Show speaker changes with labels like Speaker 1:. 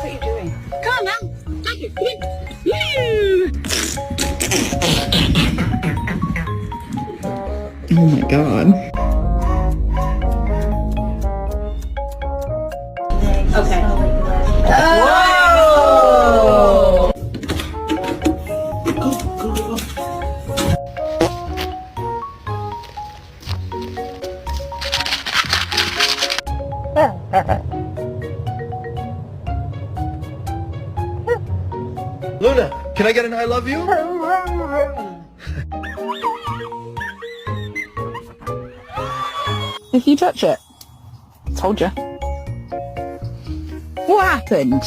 Speaker 1: what you're doing. Come on now. Take it.
Speaker 2: Oh my god.
Speaker 1: Okay.
Speaker 2: Whoa!
Speaker 3: Luna, can I get an I love you?
Speaker 2: If you touch it. Told you. What happened?